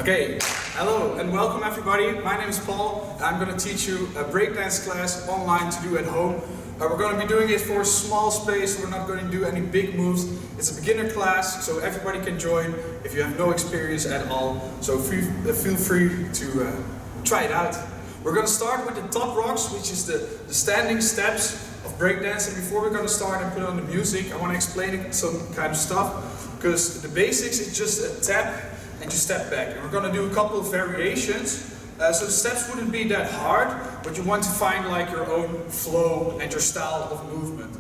Okay, hello and welcome everybody. My name is Paul and I'm going to teach you a breakdance class online to do at home. We're going to be doing it for a small space, so we're not going to do any big moves. It's a beginner class, so everybody can join if you have no experience at all. So feel free to try it out. We're going to start with the top rocks, which is the standing steps of breakdance. And before we're going to start and put on the music, I want to explain some kind of stuff. Because the basics is just a tap and you step back. And we're going to do a couple of variations. So the steps wouldn't be that hard, but you want to find like your own flow and your style of movement.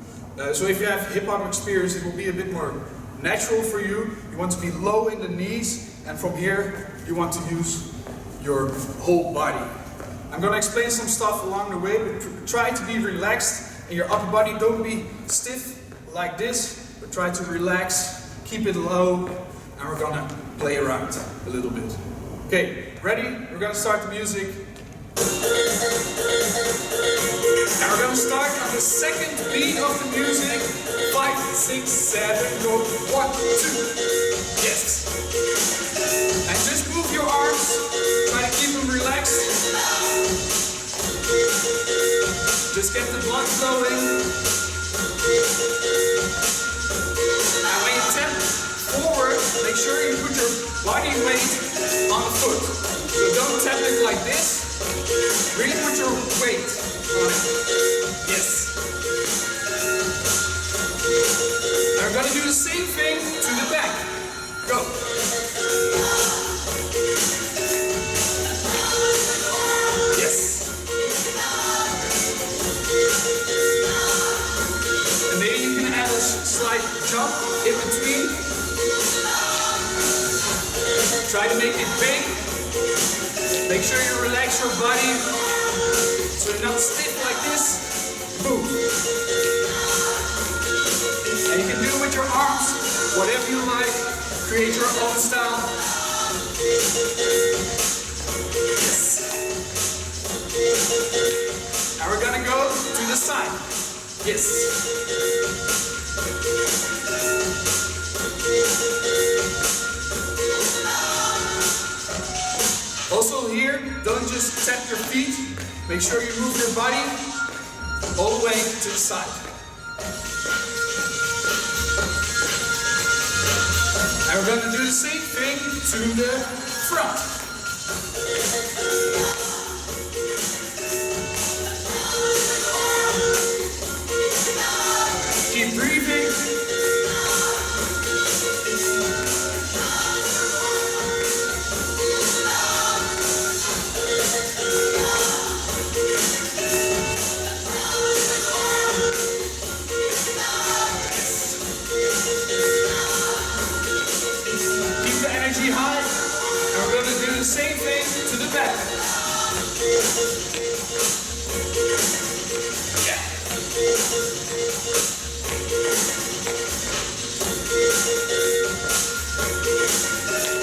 So if you have hip hop experience, it will be a bit more natural for you. You want to be low in the knees, and from here you want to use your whole body. I'm going to explain some stuff along the way, but try to be relaxed in your upper body. Don't be stiff like this, but try to relax, keep it low, and we're going to play around a little bit. Okay, ready? We're going to start the music. And we're going to start on the second beat of the music. 5, 6, 7, go. 1, 2. Yes. And just move your arms. Try to keep them relaxed. Just get the blood flowing. And when you tap forward, make sure you put your body weight on the foot. So don't tap it like this. Really put your weight on it. Yes. And we're going to do the same thing to the back. Go. Yes. And maybe you can add a slight jump in between. Try to make it big. Make sure you relax your body so you're not stiff like this. Move. And you can do it with your arms, whatever you like. Create your own style. Yes. And we're gonna go to the side. Yes. Also here, don't just tap your feet. Make sure you move your body all the way to the side. And we're going to do the same thing to the front. Keep breathing. High, and we're going to do the same thing to the back. Yeah.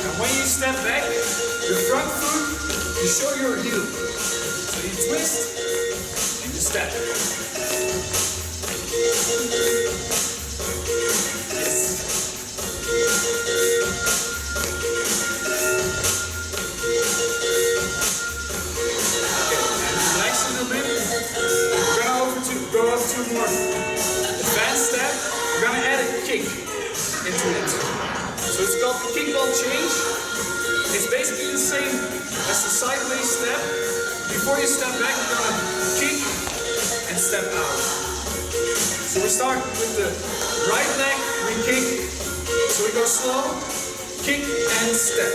And when you step back, your front foot, you show your heel. So you twist and you step. Yes. Go up to a more advanced step. We're going to add a kick into it. So it's called the kickball change. It's basically the same as the sideways step. Before you step back, you're going to kick and step out. So we start with the right leg, we kick. So we go slow, kick and step.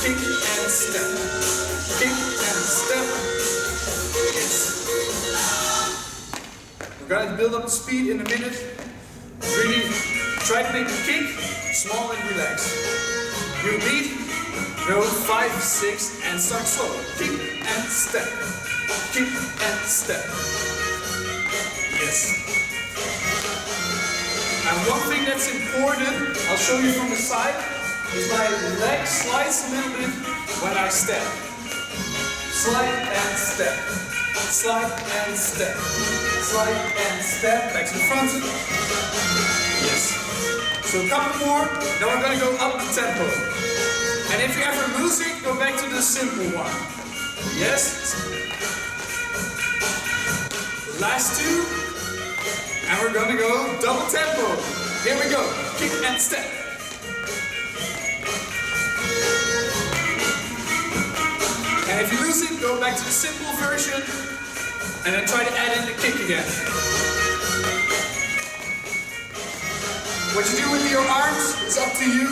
Kick and step. Kick and step. Yes. We're going to build up the speed in a minute. Really try to make the kick small and relaxed. You beat, go 5, 6 and start slow. Kick and step. Kick and step. Yes. And one thing that's important, I'll show you from the side, is my leg slides a little bit when I step. Slide and step. Slide and step. Slide and step. Back to the front. Yes. So a couple more, then we're going to go up the tempo. And if you ever lose it, go back to the simple one. Yes? Last two. And we're gonna go double tempo. Here we go. Kick and step. And if you lose it, go back to the simple version. And then try to add in the kick again. What you do with your arms, it's up to you.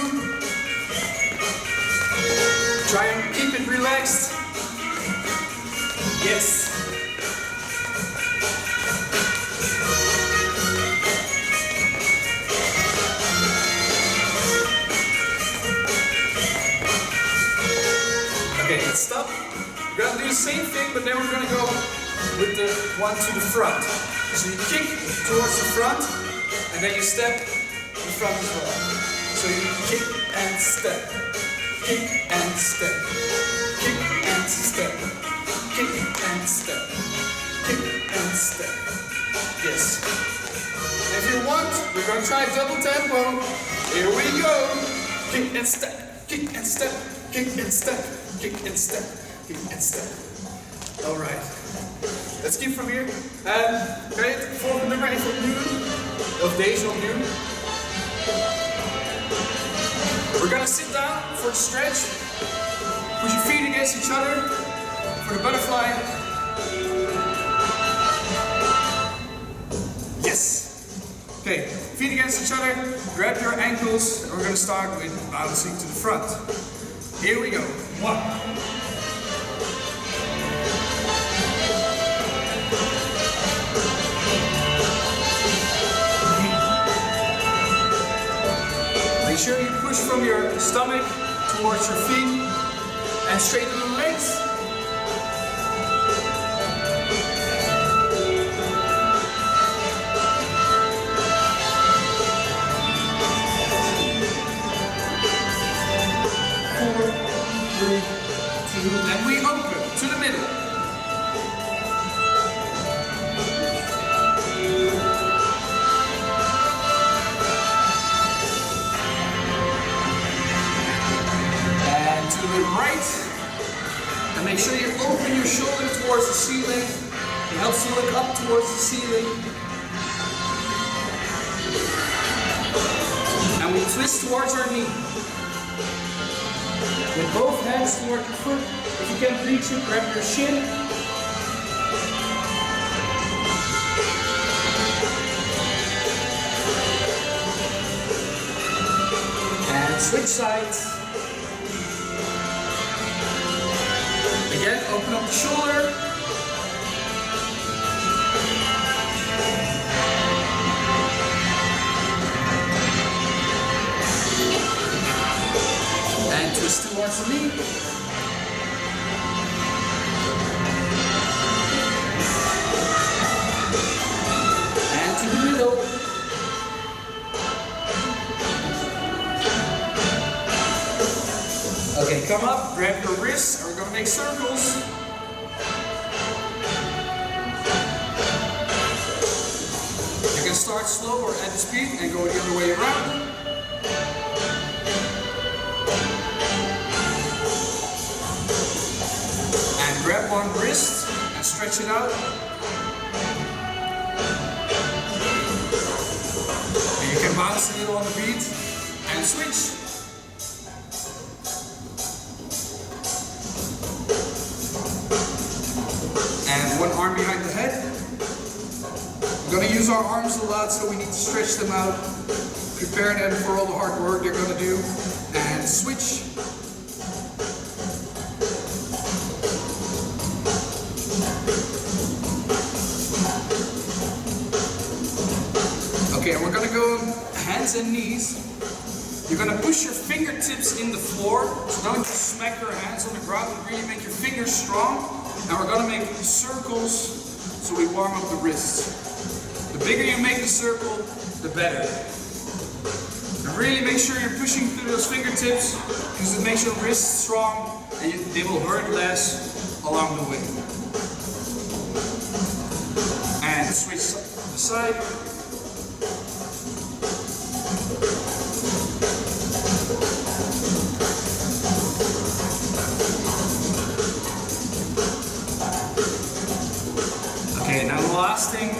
Try and keep it relaxed. Yes. Okay, let's stop. We're gonna do the same thing, but then we're gonna go with the one to the front. So you kick towards the front, and then you step in front as well. So you kick and step, kick and step, kick and step, kick and step, kick and step. Yes. If you want, we're gonna try double tempo. Here we go. Kick and step, kick and step, kick and step, kick and step, kick and step. All right. Let's keep from here. Kan je het volgende nummer even opnieuw doen? Of deze opnieuw? We're gonna sit down for the stretch. Put your feet against each other for the butterfly. Yes. Okay, feet against each other. Grab your ankles, and we're gonna start with bouncing to the front. Here we go. 1. Make sure you push from your stomach towards your feet and straighten the legs. And we open to the middle. And to the right. And make sure you open your shoulder towards the ceiling. It helps you look up towards the ceiling. And we twist towards our knee. With both hands toward your foot. If you can't reach it, grab your shin. And switch sides. Again, open up the shoulder. And twist towards the knee. And to the middle. Okay, come up, grab your wrists, and we're going to make circles. You can start slow or at the speed and go the other way around. And grab one wrist and stretch it out. And you can bounce a little on the beat and switch. And one arm behind the head. We're going to use our arms a lot, so we need to stretch them out. Prepare them for all the hard work they're going to do. And switch. Okay, and we're going to go hands and knees. You're going to push your fingertips in the floor. So don't just smack your hands on the ground, but really make your fingers strong. And we're going to make circles so we warm up the wrists. The bigger you make the circle, the better. And really make sure you're pushing through those fingertips because it makes your wrists strong and they will hurt less along the way. And switch to the side. last thing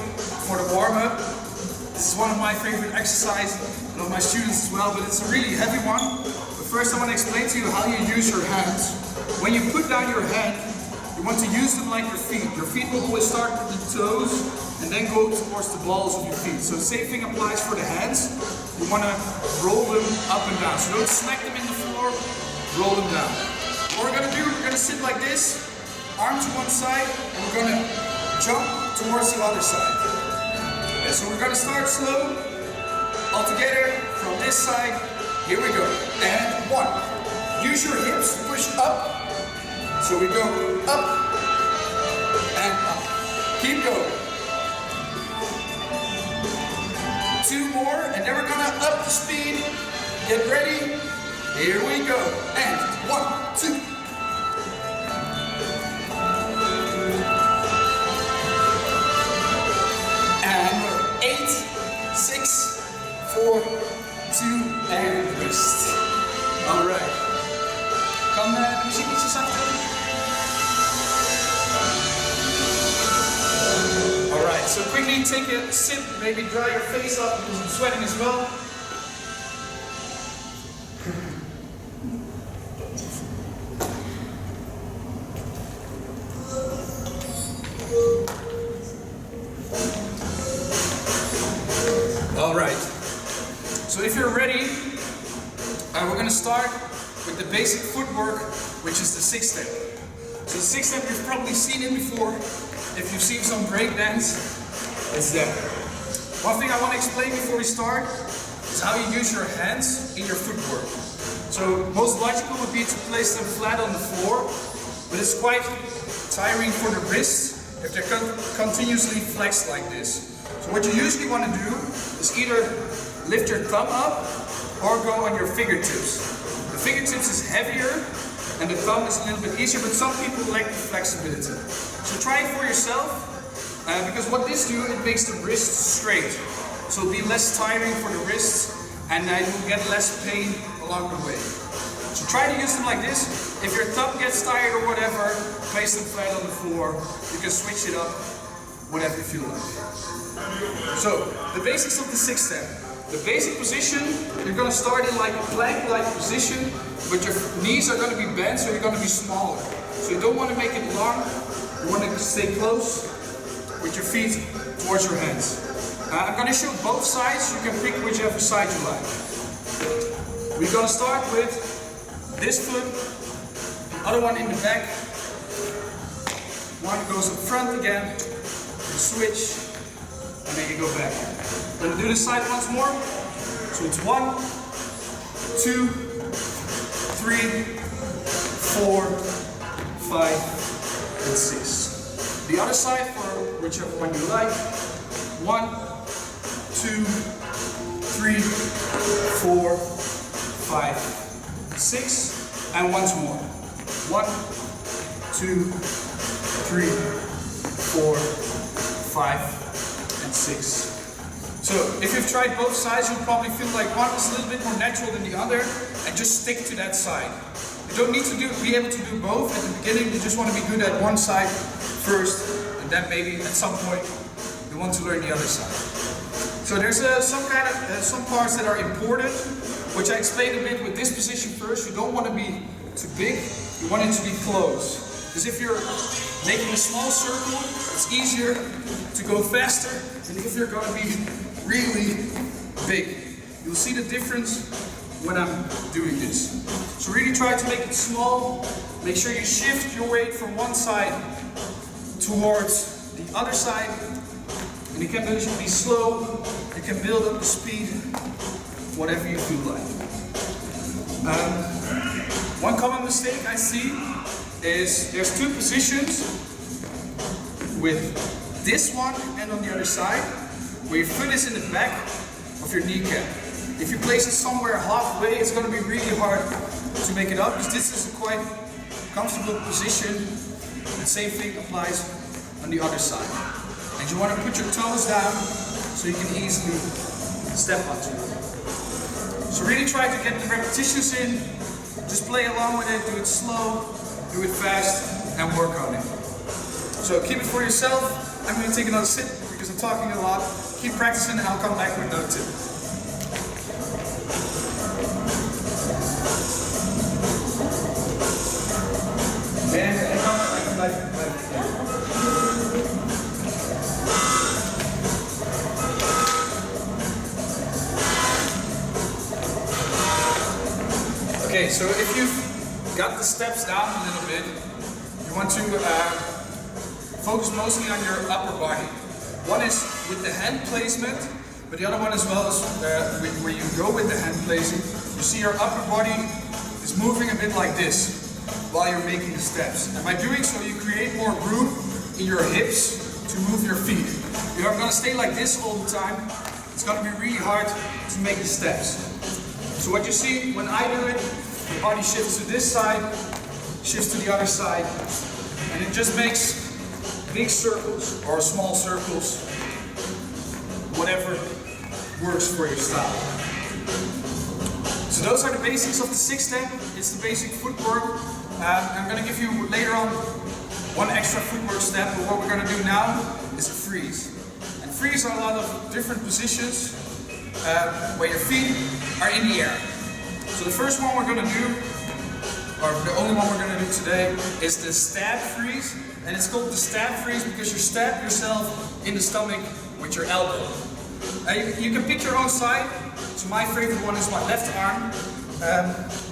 for the warm-up. This is one of my favorite exercises, and of my students as well, but it's a really heavy one. But first I want to explain to you how you use your hands. When you put down your hand, you want to use them like your feet. Your feet will always start with the toes and then go towards the balls of your feet. So the same thing applies for the hands. You want to roll them up and down. So don't smack them in the floor, roll them down. What we're going to do, we're going to sit like this, arm to one side, and we're going to jump towards the other side. And so we're going to start slow, all together from this side. Here we go. And 1. Use your hips to push up. So we go up and up. Keep going. 2 more, and then we're gonna up the speed. Get ready. Here we go. And 1, 2. And 8, 6, 4, 2, and rest. All right. Kan de muziek ietsje zachter? Alright, so quickly take a sip, maybe dry your face off because I'm sweating as well. Alright, so if you're ready, we're going to start with the basic footwork, which is the 6-step. So the 6-step, you've probably seen it before. If you've seen some breakdance, it's there. One thing I want to explain before we start is how you use your hands in your footwork. So most logical would be to place them flat on the floor, but it's quite tiring for the wrists if they're continuously flexed like this. So what you usually want to do is either lift your thumb up or go on your fingertips. The fingertips is heavier and the thumb is a little bit easier, but some people like the flexibility. So try it for yourself, because what this do, it makes the wrists straight. So it'll be less tiring for the wrists, and you'll get less pain along the way. So try to use them like this. If your thumb gets tired or whatever, place them flat on the floor. You can switch it up, whatever you feel like. So, the basics of the 6-step. The basic position, you're going to start in like a plank-like position, but your knees are going to be bent, so you're going to be smaller. So you don't want to make it long. You want to stay close with your feet towards your hands. I'm going to show both sides. You can pick whichever side you like. We're going to start with this foot, the other one in the back. One goes up front again, you switch, and then you go back. I'm going to do this side once more. So it's 1, 2, 3, 4, 5, and 6. The other side for whichever one you like. 1, 2, 3, 4, 5, 6, and once more. 1, 2, 3, 4, 5, and 6. So if you've tried both sides, you'll probably feel like one is a little bit more natural than the other, and just stick to that side. You don't need to be able to do both at the beginning. You just want to be good at one side first, and then maybe at some point you want to learn the other side. So there's some parts that are important, which I explained a bit with this position first. You don't want to be too big. You want it to be close. Because if you're making a small circle, it's easier to go faster than if you're going to be really big. You'll see the difference when I'm doing this. So really try to make it small. Make sure you shift your weight from one side towards the other side. And you can be slow, you can build up the speed, whatever you feel like. One common mistake I see is there's two positions with this one and on the other side, where your foot is in the back of your kneecap. If you place it somewhere halfway, it's going to be really hard to make it up, because this is a quite comfortable position. The same thing applies on the other side. And you want to put your toes down so you can easily step onto it. So really try to get the repetitions in. Just play along with it, do it slow, do it fast, and work on it. So keep it for yourself. I'm going to take another sip. talking a lot. Keep practicing and I'll come back with another tip. Okay, so if you've got the steps down a little bit, you want to focus mostly on your upper body. One is with the hand placement, but the other one as well is where you go with the hand placing. You see your upper body is moving a bit like this while you're making the steps. And by doing so, you create more room in your hips to move your feet. You're not going to stay like this all the time. It's going to be really hard to make the steps. So what you see when I do it, the body shifts to this side, shifts to the other side, and it just makes big circles or small circles, whatever works for your style. So those are the basics of the 6-step. It's the basic footwork. I'm going to give you later on one extra footwork step, but what we're going to do now is a freeze. And freeze are a lot of different positions where your feet are in the air. So the first one we're going to do, or the only one we're going to do today, is the stab freeze. And it's called the stab freeze because you stab yourself in the stomach with your elbow. You can pick your own side. So my favorite one is my left arm.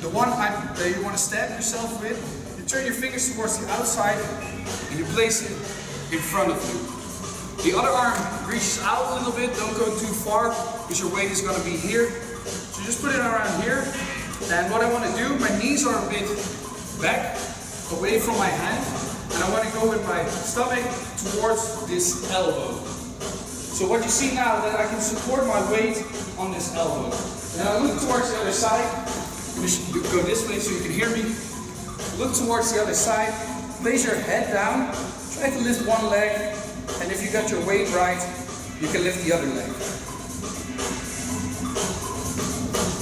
The one that you want to stab yourself with, you turn your fingers towards the outside and you place it in front of you. The other arm reaches out a little bit, don't go too far because your weight is going to be here. So just put it around here. And what I want to do, my knees are a bit back, away from my hand. And I want to go with my stomach towards this elbow. So what you see now, that I can support my weight on this elbow. And I look towards the other side. Go this way so you can hear me. Look towards the other side. Place your head down. Try to lift one leg. And if you got your weight right, you can lift the other leg.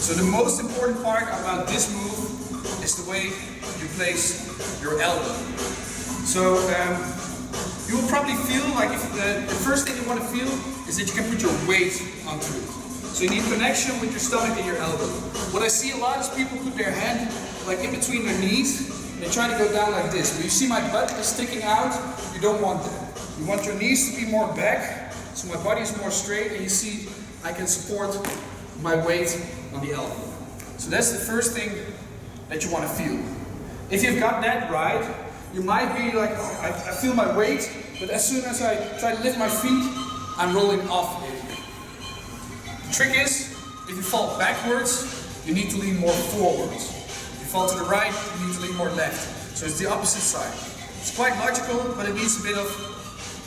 So the most important part about this move is the way you place your elbow. So you will probably feel like if the first thing you want to feel is that you can put your weight onto it. So you need connection with your stomach and your elbow. What I see a lot is people put their hand like in between their knees and they try to go down like this. But you see my butt is sticking out, you don't want that. You want your knees to be more back, so my body is more straight and you see I can support my weight on the elbow. So that's the first thing that you want to feel. If you've got that right, you might be like, oh, I feel my weight, but as soon as I try to lift my feet, I'm rolling off it. The trick is, if you fall backwards, you need to lean more forwards. If you fall to the right, you need to lean more left. So it's the opposite side. It's quite logical, but it needs a bit of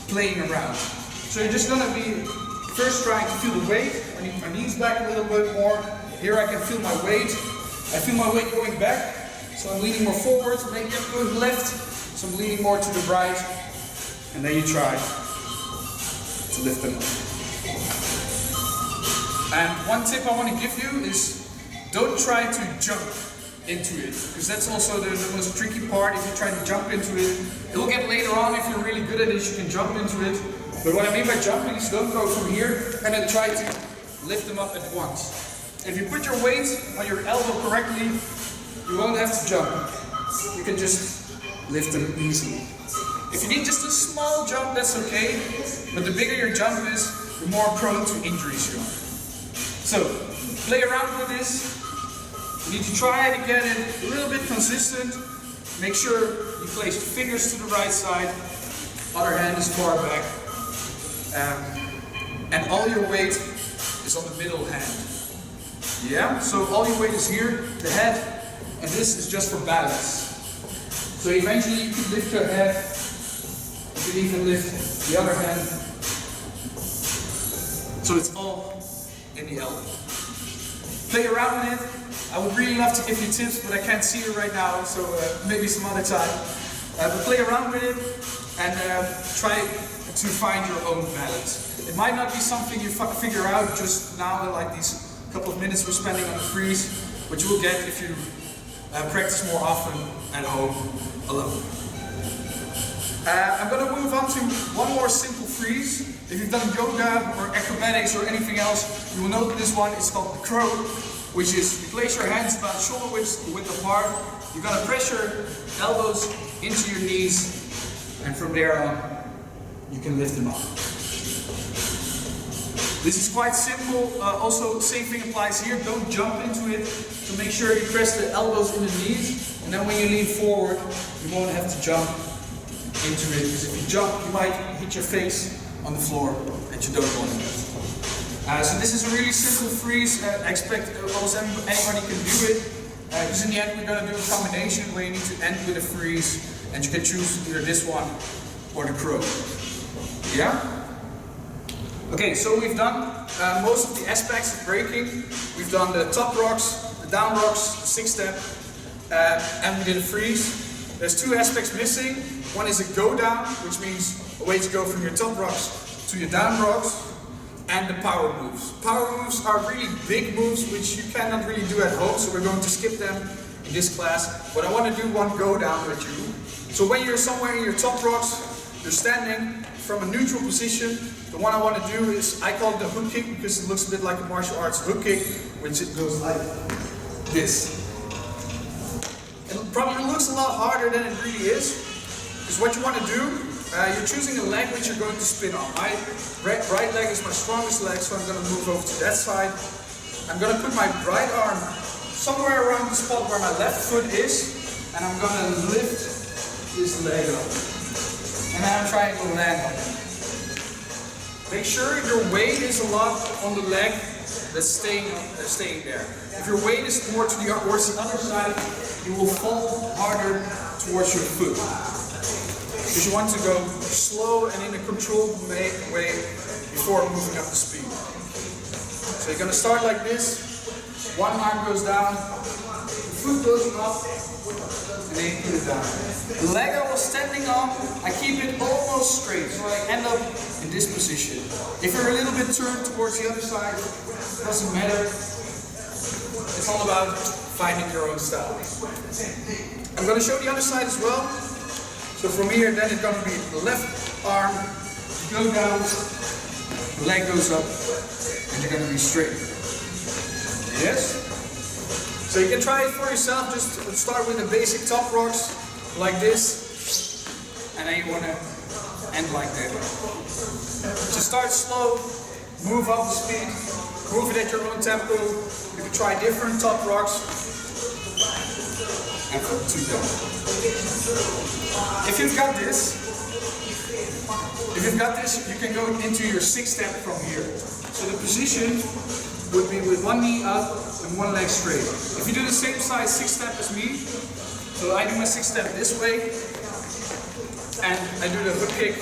playing around. So you're just going to be first trying to feel the weight. I need my knees back a little bit more. Here I can feel my weight. I feel my weight going back, so I'm leaning more forward. Maybe I'm going left, so I'm leaning more to the right. And then you try to lift them up. And one tip I want to give you is don't try to jump into it, because that's also the most tricky part. If you try to jump into it, it'll get later on. If you're really good at it, you can jump into it. But what I mean by jumping is don't go from here and then try to lift them up at once. If you put your weight on your elbow correctly, you won't have to jump. You can just lift them easily. If you need just a small jump, that's okay. But the bigger your jump is, the more prone to injuries you are. So, play around with this. You need to try to get it a little bit consistent. Make sure you place your fingers to the right side. Other hand is far back. And all your weight is on the middle hand. Yeah? So all your weight is here, the head, and this is just for balance. So eventually you can lift your head. You can even lift the other hand. So it's all in the elbow. Play around with it. I would really love to give you tips, but I can't see you right now, so maybe some other time. But play around with it and try to find your own balance. It might not be something you figure out just now in like these couple of minutes we're spending on the freeze, but you will get if you practice more often at home alone. I'm going to move on to one more simple freeze. If you've done yoga or acrobatics or anything else, you will know that this one is called the crow, which is you place your hands about shoulder width apart. You're gonna press your elbows into your knees, and from there on, you can lift them up. This is quite simple. Also, same thing applies here. Don't jump into it. So make sure you press the elbows in the knees, and then when you lean forward, you won't have to jump into it, because if you jump, you might hit your face on the floor, and you don't want to. So this is a really simple freeze. I expect almost anybody can do it. Because in the end, we're going to do a combination where you need to end with a freeze, and you can choose either this one or the crow. Yeah? Okay, so we've done most of the aspects of breaking. We've done the top rocks, the down rocks, the 6-step, and we did a freeze. There's 2 aspects missing. One is a go down, which means a way to go from your top rocks to your down rocks, and the power moves. Power moves are really big moves which you cannot really do at home, so we're going to skip them in this class. But I want to do one go down with you. So when you're somewhere in your top rocks, you're standing from a neutral position. The one I want to do is, I call it the hook kick because it looks a bit like a martial arts hook kick, which it goes like this. It probably looks a lot harder than it really is. Because what you want to do, you're choosing a leg which you're going to spin on. My right leg is my strongest leg, so I'm going to move over to that side. I'm going to put my right arm somewhere around the spot where my left foot is, and I'm going to lift this leg up. And then I'm trying to land on it. Make sure your weight is a lot on the leg that's staying there. If your weight is more towards the other side, you will fall harder towards your foot. Because you want to go slow and in a controlled way before moving up the speed. So you're going to start like this. One arm goes down, the foot goes up, and then you put it down. The leg I was standing on, I keep it almost straight, so I end up in this position. If you're a little bit turned towards the other side, it doesn't matter. It's all about finding your own style. I'm going to show the other side as well. So from here, then it's going to be the left arm, go down, the leg goes up, and you're going to be straight. Yes? So you can try it for yourself. Just start with the basic top rocks, like this, and then you want to end like that. So start slow, move up the speed, move it at your own tempo. You can try different top rocks, and from 2 down. If you've got this, you can go into your 6-step from here. So the position would be with one knee up and one leg straight. If you do the same size 6-step as me, so I do my 6-step this way, and I do the hook kick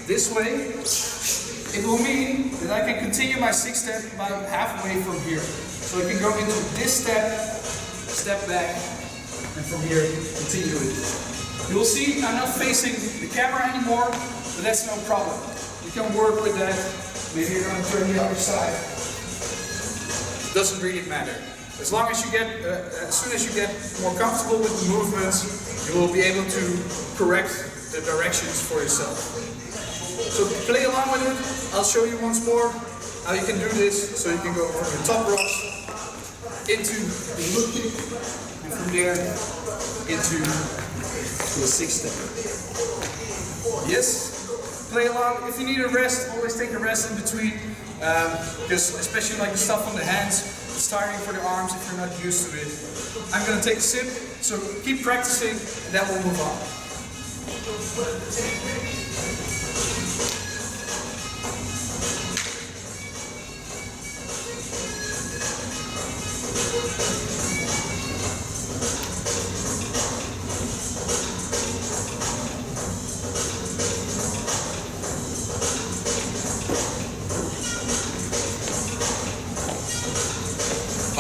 this way, it will mean that I can continue my 6-step about halfway from here. So I can go into this step back, and from here continue it. You will see I'm not facing the camera anymore, but that's no problem. You can work with that. Maybe you're going to turn the other side. It doesn't really matter. As long as you get, as soon as you get more comfortable with the movements, you will be able to correct the directions for yourself. So play along with it. I'll show you once more how you can do this. So you can go from your top rocks into the hook kick, and from there into the 6-step. Yes? Play along. If you need a rest, always take a rest in between. Because especially like the stuff on the hands, it's tiring for the arms if you're not used to it. I'm going to take a sip, so keep practicing, and then we'll move on.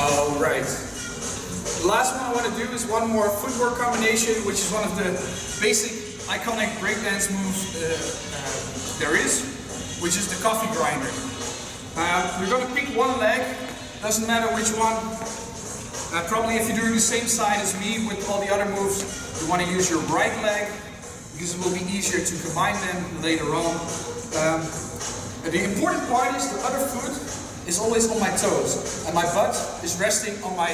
Alright, the last one I want to do is one more footwork combination, which is one of the basic iconic breakdance moves there is, which is the coffee grinder. We're going to pick one leg, doesn't matter which one. Probably if you're doing the same side as me with all the other moves, you want to use your right leg, because it will be easier to combine them later on. The important part is the other foot is always on my toes and my butt is resting on my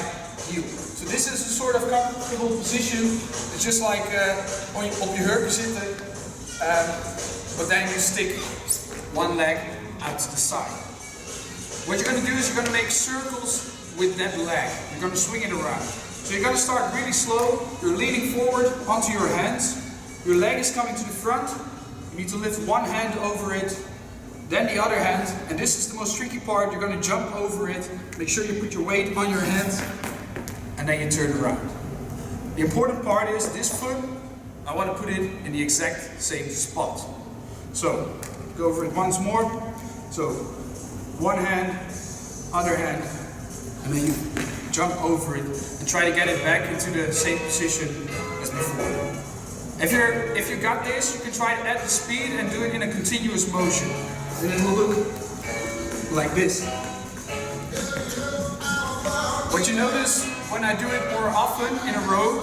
heel. So this is a sort of comfortable position. It's just like op je hurken zitten, but then you stick one leg out to the side. What you're going to do is you're going to make circles with that leg. You're going to swing it around. So you're going to start really slow. You're leaning forward onto your hands. Your leg is coming to the front. You need to lift one hand over it, then the other hand. And this is the most tricky part. You're going to jump over it. Make sure you put your weight on your hands. And then you turn around. The important part is this foot, I want to put it in the exact same spot. So, go over it once more. So, one hand, other hand, and then you jump over it and try to get it back into the same position as before. If you got this, you can try to add the speed and do it in a continuous motion. And it will look like this. What you notice when I do it more often in a row,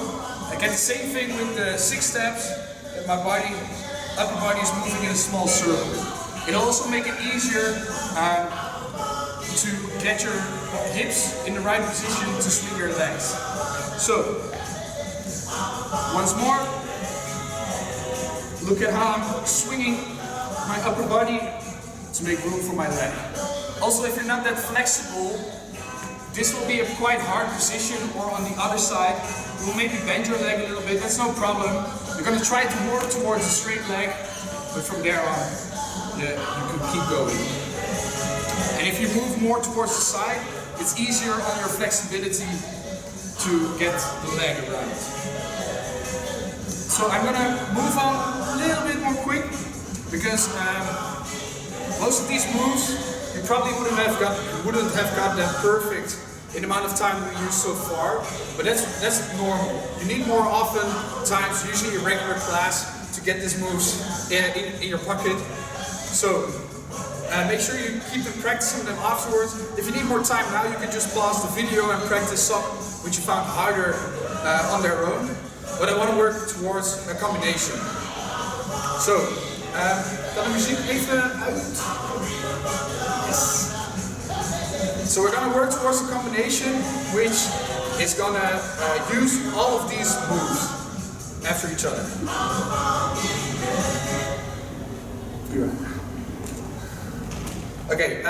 I get the same thing with the 6 steps, that my upper body is moving in a small circle. It'll also make it easier to get your hips in the right position to swing your legs. So, once more, look at how I'm swinging my upper body to make room for my leg. Also, if you're not that flexible, this will be a quite hard position, or on the other side, you will maybe bend your leg a little bit, that's no problem. You're going to try to work towards a straight leg, but from there on, you can keep going. And if you move more towards the side, it's easier on your flexibility to get the leg around. So I'm going to move on a little bit more quick, because most of these moves you probably wouldn't have got that perfect in the amount of time we use so far, but that's normal. You need more often times, usually a regular class, to get these moves in your pocket. So make sure you keep practicing them afterwards. If you need more time now, you can just pause the video and practice some which you found harder on their own. But I want to work towards a combination. So, kan de muziek even uit? Yes. So we're going to work towards a combination which is going to use all of these moves after each other. Okay,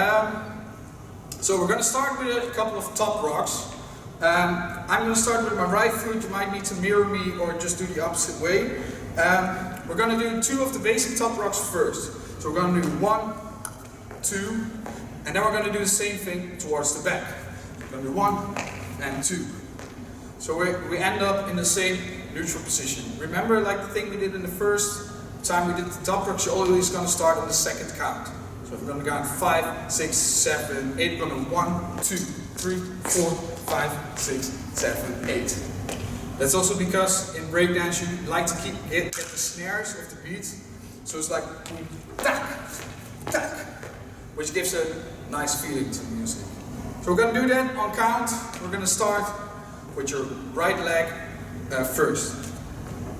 so we're going to start with a couple of top rocks. I'm going to start with my right foot. You might need to mirror me or just do the opposite way. We're going to do 2 of the basic top rocks first. So we're going to do 1, 2, and then we're going to do the same thing towards the back. We're going to do 1 and 2. So we end up in the same neutral position. Remember, like the thing we did in the first time we did the top rocks, you're always going to start on the second count. So we're going to go on 5, 6, 7, 8. We're going to 1, 2, 3, 4, 5, 6, 7, 8. That's also because in breakdance you like to get the snares of the beat. So it's like tack, tack, which gives a nice feeling to the music. So we're going to do that on count. We're going to start with your right leg first.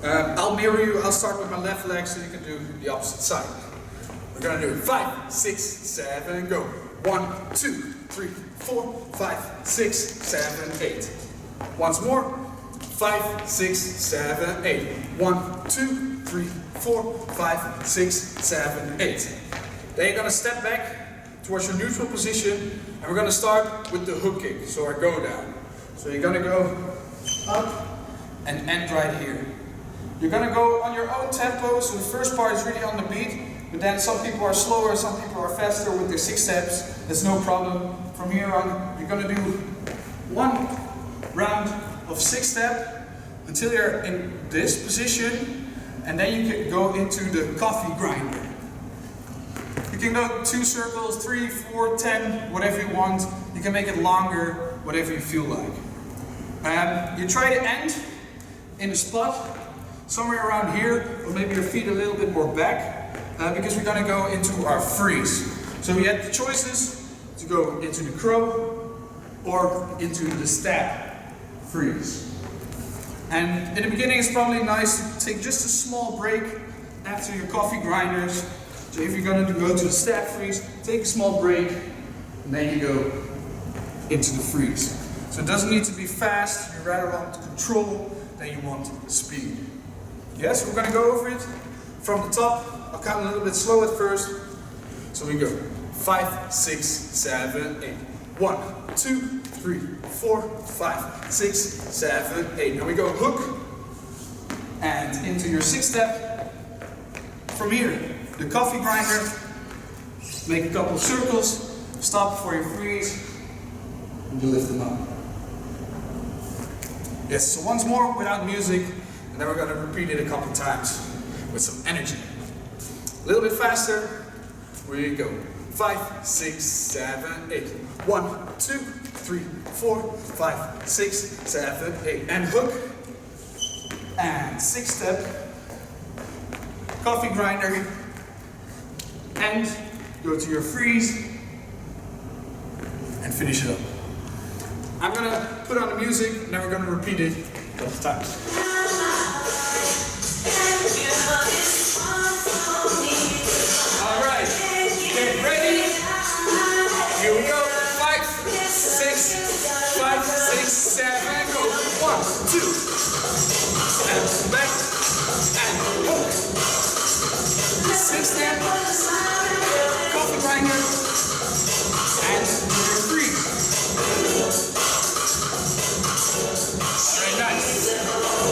I'll mirror you. I'll start with my left leg so you can do the opposite side. We're going to do 5, 6, 7, go. 1, 2, 3, 4, 5, 6, 7, 8. Once more. 5, 6, 7, 8. 1, 2, 3, 4, 5, 6, 7, 8. Then you're going to step back towards your neutral position, and we're going to start with the hook kick. So I go down. So you're going to go up and end right here. You're going to go on your own tempo. So the first part is really on the beat, but then some people are slower, some people are faster with their 6 steps. That's no problem. From here on, you're going to do 1 round of 6 step until you're in this position, and then you can go into the coffee grinder. You can go 2 circles, 3, 4, 10, whatever you want. You can make it longer, whatever you feel like. You try to end in a spot somewhere around here, or maybe your feet a little bit more back, because we're going to go into our freeze. So we have the choices to go into the crow or into the stab freeze. And in the beginning it's probably nice to take just a small break after your coffee grinders, So if you're going to go to the step freeze, take a small break, and then you go into the freeze. So it doesn't need to be fast, you rather want control than you want speed. Yes, we're going to go over it from the top. I'll count a little bit slow at first. So we go 5, 6, 7, 8. 1, 2, 3, 4, 5, 6, 7, 8. Now we go hook and into your 6th step. From here, the coffee grinder. Make a couple of circles. Stop before you freeze. And you lift them up. Yes, so once more without music. And then we're going to repeat it a couple times with some energy. A little bit faster. We go 5, 6, 7, 8. 1, 2, 3, 4, 5, 6, 7, 8. And hook. And 6th step. Coffee grinder. And go to your freeze. And finish it up. I'm going to put on the music and then we're going to repeat it a couple of times. Alright, get ready. Here we go. 5, 6, 5, 6, 7, go. 1, 2. And back. And hook. 6th step. Coffee grinder. And your freeze. Alright, nice.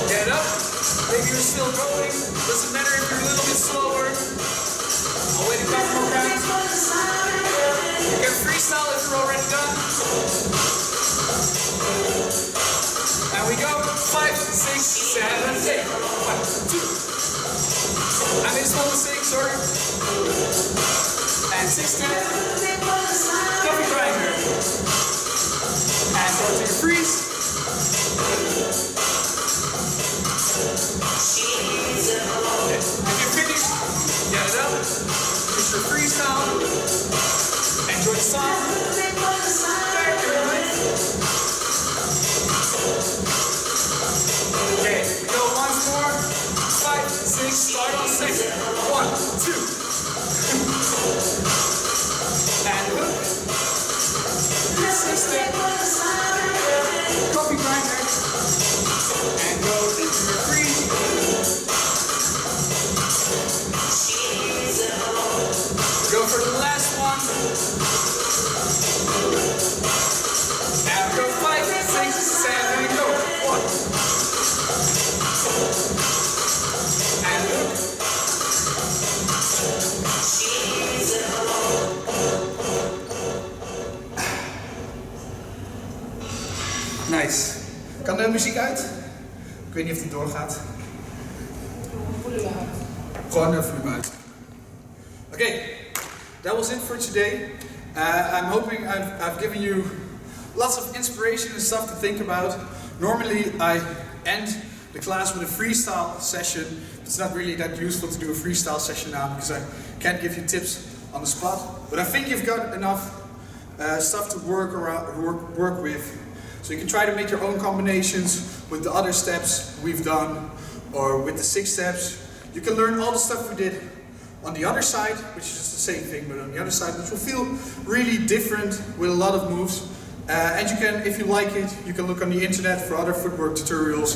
Get up. Maybe you're still going. Doesn't matter if you're a little bit slower. I'll wait a couple more rounds. You can freestyle if you're already done. And we go 5, 6, 7, 8. 1, 2. I missed one mistake, sorry. And 6th step. Coffee grinder. And go to your freeze. Okay. If you're finished, get it up. It's your freestyle. Enjoy the song. Back to your life. Okay, we go once more. 5, 6, start on 6. 1, 2. And hook. 6th step. Coffee grinder. And go into your freeze. Go for the last one. And go 5, 6, 7, go. 1. And hook. Nice. Kan de muziek uit? Ik weet niet of die doorgaat. Gewoon de volume uit. Okay, that was it for today. I'm hoping I've given you lots of inspiration and stuff to think about. Normally I end the class with a freestyle session. It's not really that useful to do a freestyle session now because I can't give you tips on the spot. But I think you've got enough stuff to work with. So you can try to make your own combinations with the other steps we've done or with the 6 steps. You can learn all the stuff we did on the other side, which is just the same thing, but on the other side, which will feel really different with a lot of moves. And you can, if you like it, you can look on the internet for other footwork tutorials,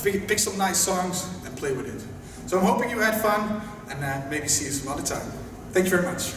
pick some nice songs and play with it. So I'm hoping you had fun and maybe see you some other time. Thank you very much.